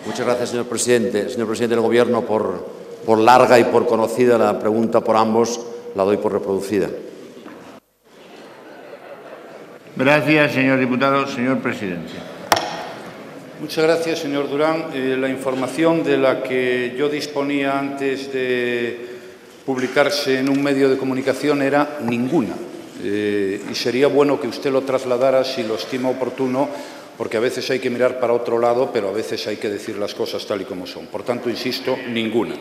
Muchas gracias, señor presidente. Señor presidente del Gobierno, por larga y por conocida la pregunta por ambos, la doy por reproducida. Gracias, señor diputado. Señor presidente. Muchas gracias, señor Durán. La información de la que yo disponía antes de publicarse en un medio de comunicación era ninguna. Y sería bueno que usted lo trasladara si lo estima oportuno, porque a veces hay que mirar para otro lado, pero a veces hay que decir las cosas tal y como son. Por tanto, insisto, ninguna.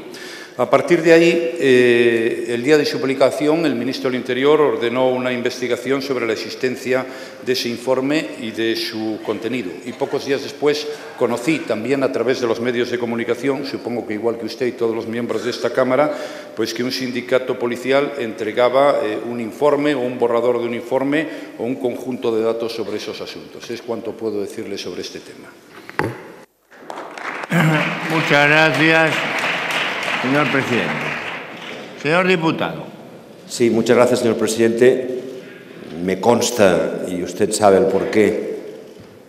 A partir de ahí, el día de su publicación, el ministro del Interior ordenó una investigación sobre la existencia de ese informe y de su contenido. Y pocos días después conocí, también a través de los medios de comunicación, supongo que igual que usted y todos los miembros de esta Cámara, pues que un sindicato policial entregaba un informe o un borrador de un informe o un conjunto de datos sobre esos asuntos. Es cuanto puedo decirle sobre este tema. Muchas gracias, señor presidente. Señor diputado. Sí, muchas gracias, señor presidente. Me consta, y usted sabe el porqué,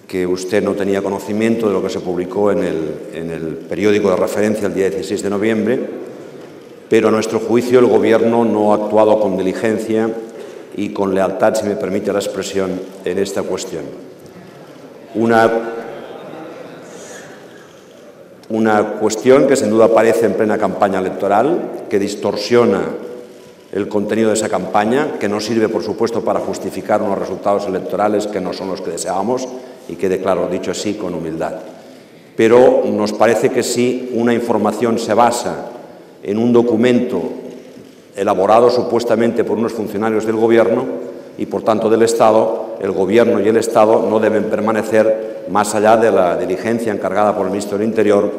que usted no tenía conocimiento de lo que se publicó en el periódico de referencia el día 16 de noviembre, pero a nuestro juicio el Gobierno no ha actuado con diligencia y con lealtad, si me permite la expresión, en esta cuestión. Una cuestión que sin duda aparece en plena campaña electoral, que distorsiona el contenido de esa campaña, que no sirve, por supuesto, para justificar unos resultados electorales que no son los que deseábamos, y quede claro, dicho así, con humildad. Pero nos parece que si una información se basa en un documento elaborado supuestamente por unos funcionarios del Gobierno y, por tanto, del Estado, el Gobierno y el Estado no deben permanecer más allá de la diligencia encargada por el ministro del Interior,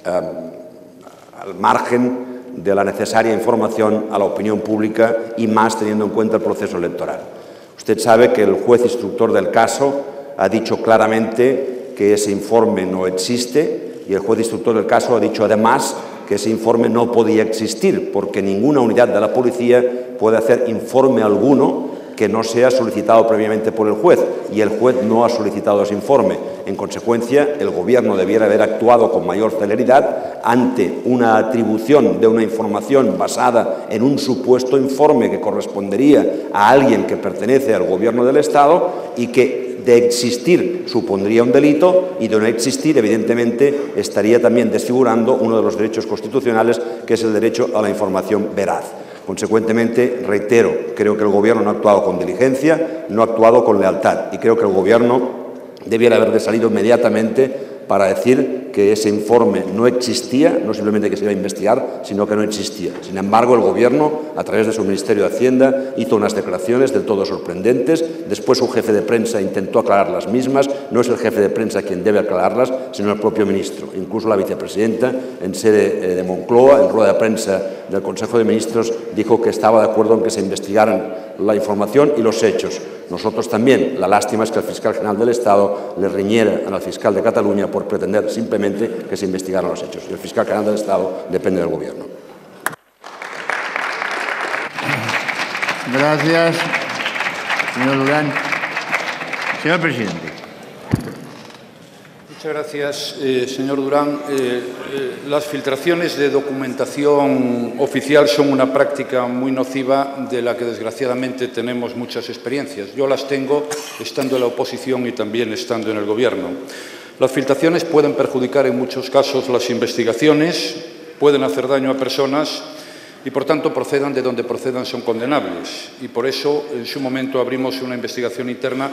al margen de la necesaria información a la opinión pública y más teniendo en cuenta el proceso electoral. Usted sabe que el juez instructor del caso ha dicho claramente que ese informe no existe y el juez instructor del caso ha dicho además que ese informe no podía existir porque ninguna unidad de la policía puede hacer informe alguno que no sea solicitado previamente por el juez, y el juez no ha solicitado ese informe. En consecuencia, el Gobierno debiera haber actuado con mayor celeridad ante una atribución de una información basada en un supuesto informe que correspondería a alguien que pertenece al Gobierno del Estado y que de existir supondría un delito y de no existir, evidentemente, estaría también desfigurando uno de los derechos constitucionales, que es el derecho a la información veraz. Consecuentemente, reitero, creo que el Gobierno no ha actuado con diligencia, no ha actuado con lealtad y creo que el Gobierno debiera haber salido inmediatamente para decir que ese informe no existía, no simplemente que se iba a investigar, sino que no existía. Sin embargo, el Gobierno, a través de su Ministerio de Hacienda, hizo unas declaraciones del todo sorprendentes. Después su jefe de prensa intentó aclarar las mismas. No es el jefe de prensa quien debe aclararlas, sino el propio ministro. Incluso la vicepresidenta, en sede de Moncloa, en rueda de prensa del Consejo de Ministros, dijo que estaba de acuerdo en que se investigaran la información y los hechos. Nosotros también. La lástima es que el fiscal general del Estado le riñera al fiscal de Cataluña por pretender simplemente que se investigaran los hechos. Y el fiscal general del Estado depende del Gobierno. Gracias, señor Durán. Señor presidente. Muchas gracias, señor Durán. Las filtraciones de documentación oficial son una práctica muy nociva de la que desgraciadamente tenemos muchas experiencias. Yo las tengo estando en la oposición y también estando en el Gobierno. Las filtraciones pueden perjudicar en muchos casos las investigaciones, pueden hacer daño a personas y, por tanto, procedan de donde procedan son condenables. Y por eso, en su momento, abrimos una investigación interna,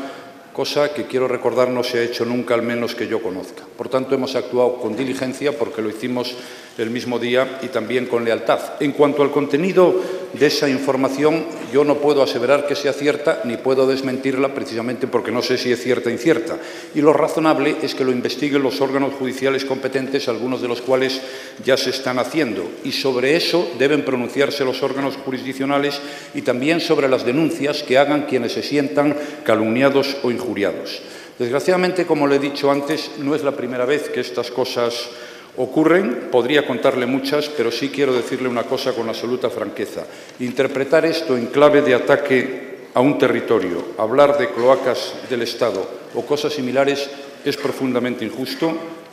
cosa que quiero recordar no se ha hecho nunca, al menos que yo conozca. Por tanto, hemos actuado con diligencia porque lo hicimos el mismo día y también con lealtad. En cuanto al contenido de esa información, yo no puedo aseverar que sea cierta ni puedo desmentirla precisamente porque no sé si es cierta o incierta. Y lo razonable es que lo investiguen los órganos judiciales competentes, algunos de los cuales ya se están haciendo. Y sobre eso deben pronunciarse los órganos jurisdiccionales y también sobre las denuncias que hagan quienes se sientan calumniados o injuriados. Desgraciadamente, como le he dicho antes, no es la primera vez que estas cosas ocurren. Podría contarle muchas, pero sí quiero decirle una cosa con absoluta franqueza. Interpretar esto en clave de ataque a un territorio, hablar de cloacas del Estado o cosas similares es profundamente injusto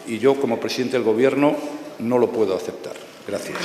y yo, como presidente del Gobierno, no lo puedo aceptar. Gracias.